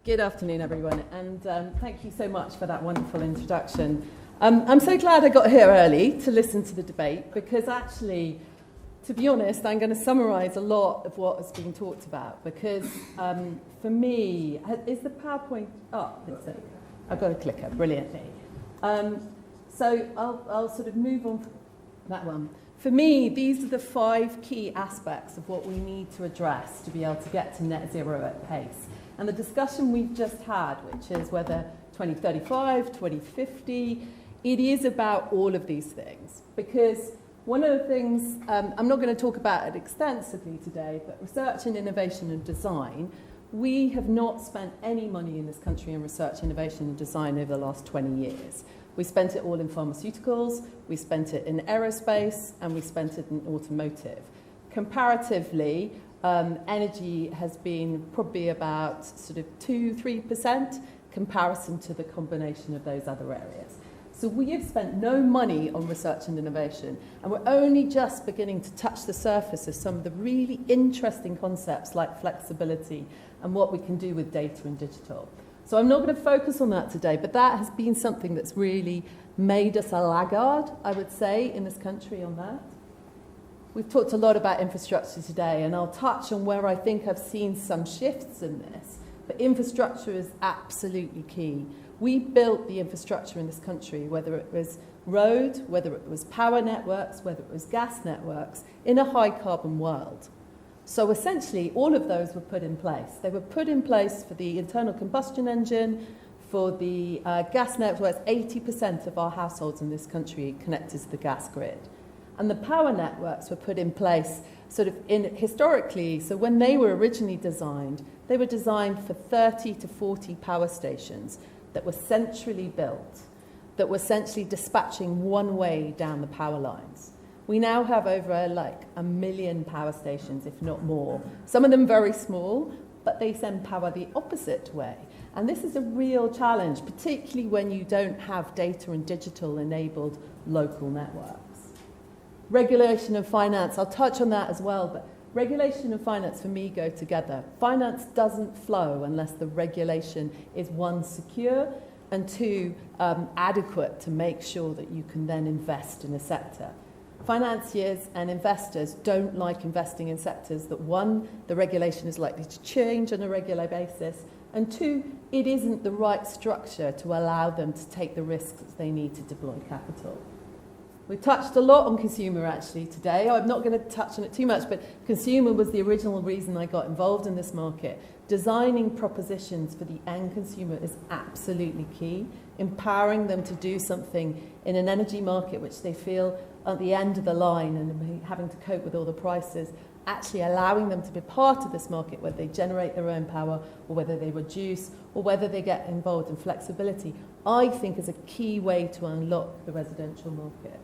Good afternoon, everyone, and thank you so much for that wonderful introduction. I'm so glad I got here early to listen to the debate because actually, to be honest, I'm going to summarise a lot of what has been talked about because for me, is the PowerPoint up? I've got a clicker, brilliantly. So I'll sort of move on from that one. For me, these are the 5 key aspects of what we need to address to be able to get to net zero at pace. And the discussion we've just had, which is whether 2035, 2050, it is about all of these things. Because one of the things, I'm not going to talk about it extensively today, but research and innovation and design, we have not spent any money in this country in research, innovation and design over the last 20 years. We spent it all in pharmaceuticals, we spent it in aerospace, and we spent it in automotive. Comparatively, energy has been probably about sort of 2-3% comparison to the combination of those other areas. So we have spent no money on research and innovation, and we're only just beginning to touch the surface of some of the really interesting concepts like flexibility and what we can do with data and digital. So I'm not going to focus on that today, but that has been something that's really made us a laggard, I would say, in this country on that. We've talked a lot about infrastructure today, and I'll touch on where I think I've seen some shifts in this, but infrastructure is absolutely key. We built the infrastructure in this country, whether it was road, whether it was power networks, whether it was gas networks, in a high-carbon world. So essentially, all of those were put in place. They were put in place for the internal combustion engine, for the gas networks. 80% of our households in this country connected to the gas grid. And the power networks were put in place sort of historically. So when they were originally designed, they were designed for 30 to 40 power stations that were centrally built, that were essentially dispatching one way down the power lines. We now have over like 1 million power stations, if not more. Some of them very small, but they send power the opposite way. And this is a real challenge, particularly when you don't have data and digital enabled local networks. Regulation and finance, I'll touch on that as well, but regulation and finance for me go together. Finance doesn't flow unless the regulation is 1, secure, and 2, adequate to make sure that you can then invest in a sector. Financiers and investors don't like investing in sectors that 1, the regulation is likely to change on a regular basis, and 2, it isn't the right structure to allow them to take the risks that they need to deploy capital. We've touched a lot on consumer actually today. I'm not going to touch on it too much, but consumer was the original reason I got involved in this market. Designing propositions for the end consumer is absolutely key. Empowering them to do something in an energy market which they feel at the end of the line and having to cope with all the prices, actually allowing them to be part of this market, whether they generate their own power or whether they reduce or whether they get involved in flexibility, I think is a key way to unlock the residential market.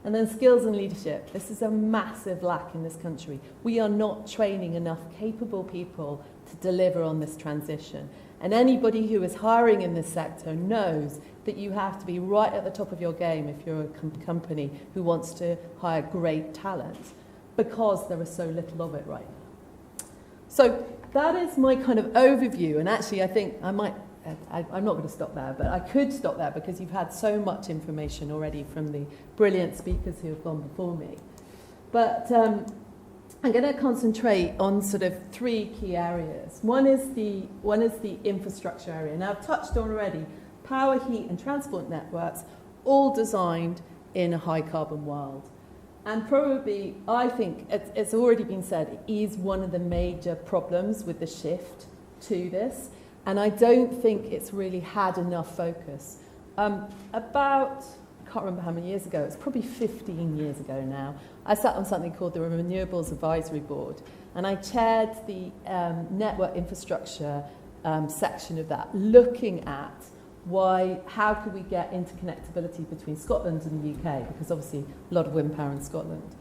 And then skills and leadership. This is a massive lack in this country. We are not training enough capable people to deliver on this transition. And anybody who is hiring in this sector knows that you have to be right at the top of your game if you're a company who wants to hire great talent, because there is so little of it right now. So that is my kind of overview. And actually, I think I'm not going to stop there, but I could stop there because you've had so much information already from the brilliant speakers who have gone before me. But I'm going to concentrate on sort of 3 key areas. One is the infrastructure area. Now, I've touched on already power, heat, and transport networks, all designed in a high-carbon world. And probably, I think, it's already been said, it is one of the major problems with the shift to this. And I don't think it's really had enough focus. About, I can't remember how many years ago, it's probably 15 years ago now, I sat on something called the Renewables Advisory Board, and I chaired the network infrastructure section of that, looking at how could we get interconnectability between Scotland and the UK, because obviously a lot of wind power in Scotland.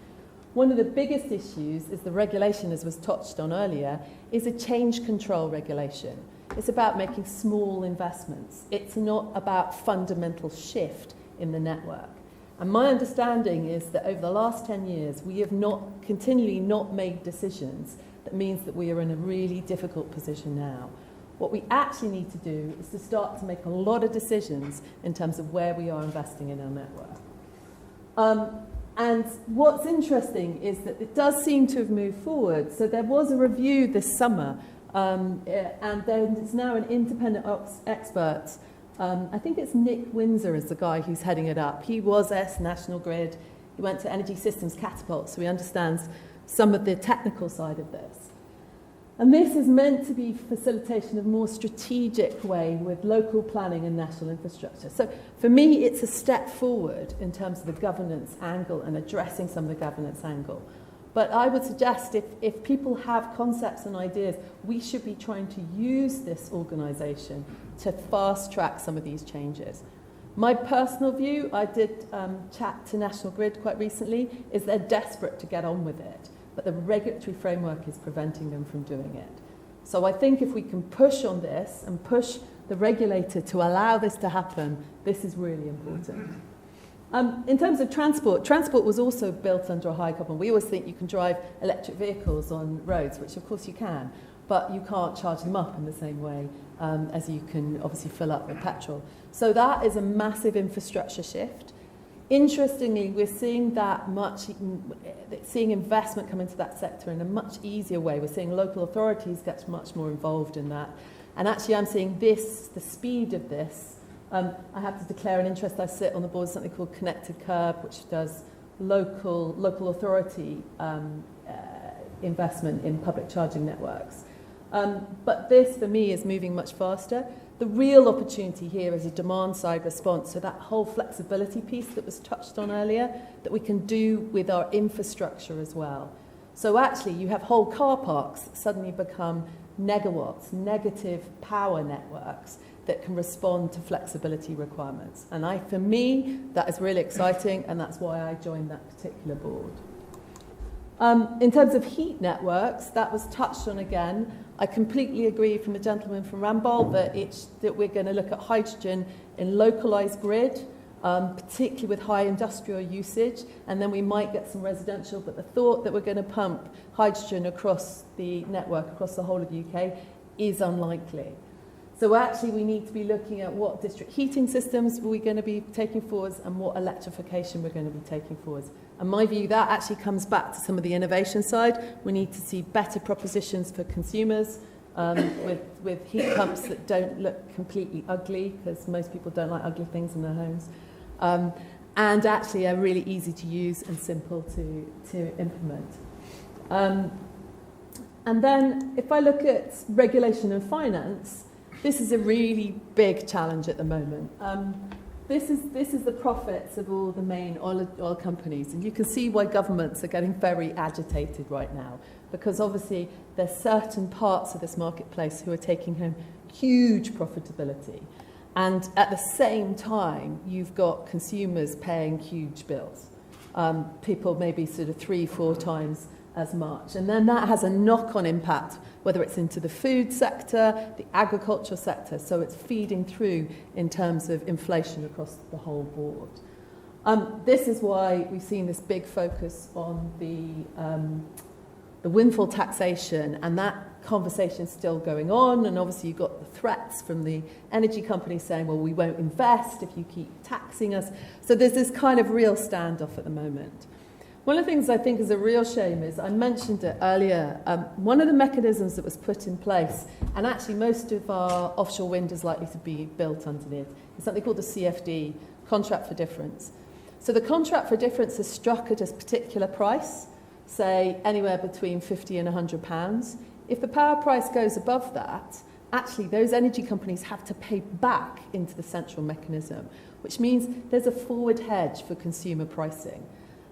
One of the biggest issues is the regulation, as was touched on earlier, is a change control regulation. It's about making small investments. It's not about fundamental shift in the network. And my understanding is that over the last 10 years, we have continually not made decisions that means that we are in a really difficult position now. What we actually need to do is to start to make a lot of decisions in terms of where we are investing in our network. And what's interesting is that it does seem to have moved forward. So there was a review this summer, and there's now an independent expert. I think it's Nick Windsor is the guy who's heading it up. He was National Grid. He went to Energy Systems Catapult, so he understands some of the technical side of this. And this is meant to be facilitation of a more strategic way with local planning and national infrastructure. So for me, it's a step forward in terms of the governance angle and addressing some of the governance angle. But I would suggest if people have concepts and ideas, we should be trying to use this organisation to fast-track some of these changes. My personal view, I did chat to National Grid quite recently, is they're desperate to get on with it, but the regulatory framework is preventing them from doing it. So I think if we can push on this and push the regulator to allow this to happen, this is really important. In terms of transport was also built under a high carbon. We always think you can drive electric vehicles on roads, which of course you can, but you can't charge them up in the same way as you can obviously fill up with petrol. So that is a massive infrastructure shift. Interestingly, we're seeing seeing investment come into that sector in a much easier way. We're seeing local authorities get much more involved in that. And actually I'm seeing the speed of this. I have to declare an interest. I sit on the board of something called Connected Curb, which does local authority investment in public charging networks. But this, for me, is moving much faster. The real opportunity here is a demand-side response, so that whole flexibility piece that was touched on earlier, that we can do with our infrastructure as well. So actually, you have whole car parks that suddenly become negawatts, negative power networks that can respond to flexibility requirements. And for me, that is really exciting, and that's why I joined that particular board. In terms of heat networks, that was touched on again. I completely agree from the gentleman from Ramboll that we're going to look at hydrogen in localised grid, particularly with high industrial usage, and then we might get some residential, but the thought that we're going to pump hydrogen across the network, across the whole of the UK, is unlikely. So actually we need to be looking at what district heating systems we're going to be taking forwards and what electrification we're going to be taking forwards. And my view, that actually comes back to some of the innovation side. We need to see better propositions for consumers with heat pumps that don't look completely ugly, because most people don't like ugly things in their homes. And actually are really easy to use and simple to implement. And then if I look at regulation and finance, this is a really big challenge at the moment. This is the profits of all the main oil companies, and you can see why governments are getting very agitated right now, because obviously there's certain parts of this marketplace who are taking home huge profitability, and at the same time you've got consumers paying huge bills. People maybe sort of 3-4 times as much, and then that has a knock-on impact, whether it's into the food sector, the agricultural sector, so it's feeding through in terms of inflation across the whole board. This is why we've seen this big focus on the windfall taxation, and that conversation is still going on, and obviously you've got the threats from the energy companies saying, well, we won't invest if you keep taxing us. So there's this kind of real standoff at the moment. One of the things I think is a real shame is, I mentioned it earlier, one of the mechanisms that was put in place, and actually most of our offshore wind is likely to be built underneath, is something called the CFD, Contract for Difference. So the Contract for Difference is struck at a particular price, say anywhere between £50 and £100. If the power price goes above that, actually those energy companies have to pay back into the central mechanism, which means there's a forward hedge for consumer pricing.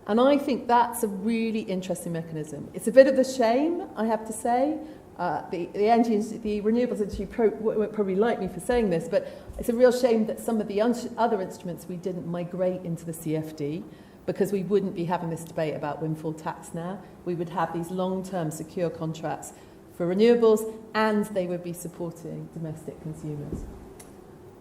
And I think that's a really interesting mechanism. It's a bit of a shame, I have to say. The renewables industry won't probably like me for saying this, but it's a real shame that some of the other instruments we didn't migrate into the CFD, because we wouldn't be having this debate about windfall tax now. We would have these long-term secure contracts for renewables, and they would be supporting domestic consumers.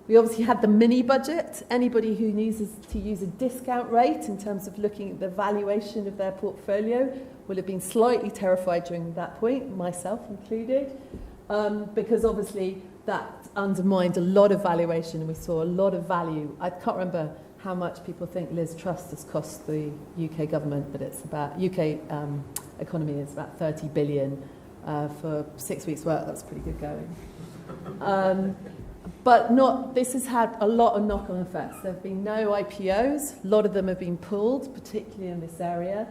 We obviously had the mini budget. Anybody who needs to use a discount rate in terms of looking at the valuation of their portfolio will have been slightly terrified during that point, myself included. because obviously that undermined a lot of valuation and we saw a lot of value. I can't remember how much people think Liz Truss has cost the UK government, but it's about, UK economy is about 30 billion for 6 weeks' work. That's pretty good going. But this has had a lot of knock-on effects. There have been no IPOs. A lot of them have been pulled, particularly in this area.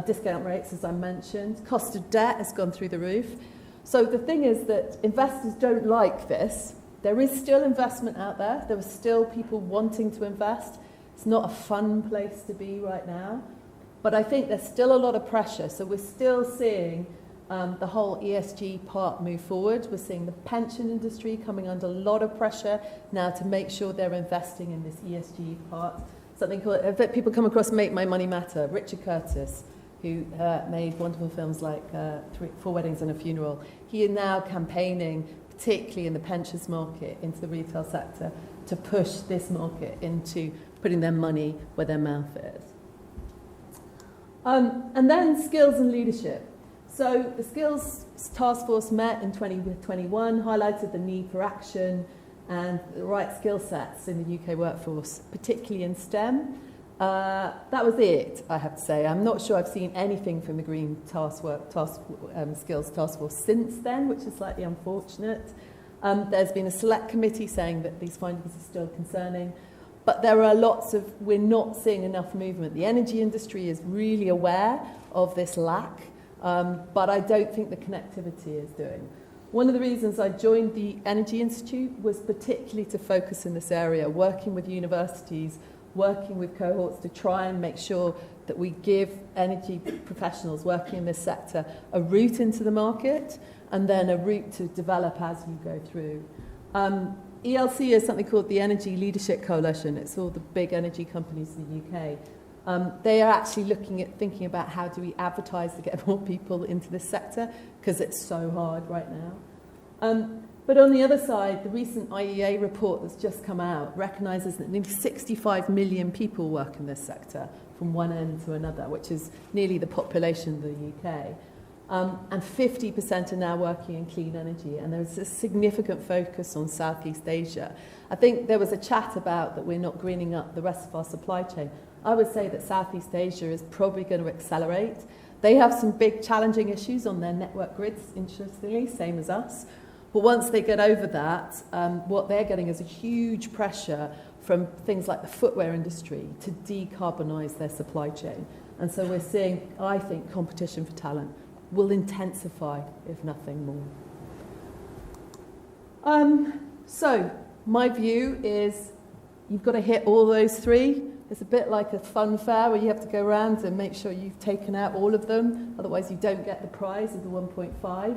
Discount rates, as I mentioned. Cost of debt has gone through the roof. So the thing is that investors don't like this. There is still investment out there. There are still people wanting to invest. It's not a fun place to be right now. But I think there's still a lot of pressure. So we're still seeing the whole ESG part move forward. We're seeing the pension industry coming under a lot of pressure now to make sure they're investing in this ESG part. Something called, I bet people come across Make My Money Matter. Richard Curtis, who made wonderful films like 4 Weddings and a Funeral. He is now campaigning, particularly in the pensions market, into the retail sector, to push this market into putting their money where their mouth is. And then skills and leadership. So the Skills Task Force met in 2021, highlighted the need for action and the right skill sets in the UK workforce, particularly in STEM. That was it, I have to say. I'm not sure I've seen anything from the Green Skills Task Force since then, which is slightly unfortunate. There's been a select committee saying that these findings are still concerning, but there are we're not seeing enough movement. The energy industry is really aware of this lack, but I don't think the connectivity is doing. One of the reasons I joined the Energy Institute was particularly to focus in this area, working with universities, working with cohorts to try and make sure that we give energy professionals working in this sector a route into the market and then a route to develop as you go through. ELC is something called the Energy Leadership Coalition. It's all the big energy companies in the UK. They are actually thinking about how do we advertise to get more people into this sector because it's so hard right now. But on the other side, the recent IEA report that's just come out recognises that nearly 65 million people work in this sector from one end to another, which is nearly the population of the UK. And 50% are now working in clean energy, and there's a significant focus on Southeast Asia. I think there was a chat about that we're not greening up the rest of our supply chain. I would say that Southeast Asia is probably going to accelerate. They have some big challenging issues on their network grids, interestingly, same as us. But once they get over that, what they're getting is a huge pressure from things like the footwear industry to decarbonise their supply chain. And so we're seeing, I think, competition for talent will intensify, if nothing more. So my view is you've got to hit all those three. It's a bit like a fun fair where you have to go around and make sure you've taken out all of them, otherwise you don't get the prize of the 1.5.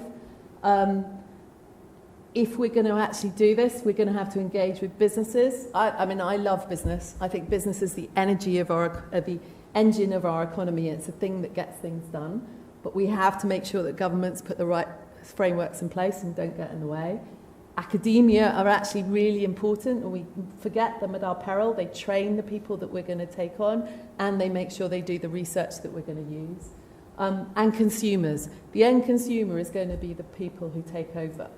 If we're going to actually do this, we're going to have to engage with businesses. I mean, I love business. I think business is the energy of the engine of our economy. It's a thing that gets things done. But we have to make sure that governments put the right frameworks in place and don't get in the way. Academia are actually really important, and we forget them at our peril. They train the people that we're going to take on, and they make sure they do the research that we're going to use. And consumers. The end consumer is going to be the people who take over.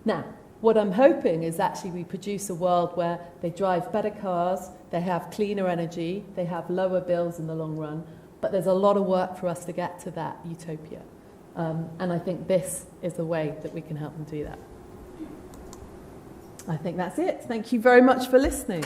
Now, what I'm hoping is actually we produce a world where they drive better cars, they have cleaner energy, they have lower bills in the long run, but there's a lot of work for us to get to that utopia. And I think this is the way that we can help them do that. I think that's it. Thank you very much for listening.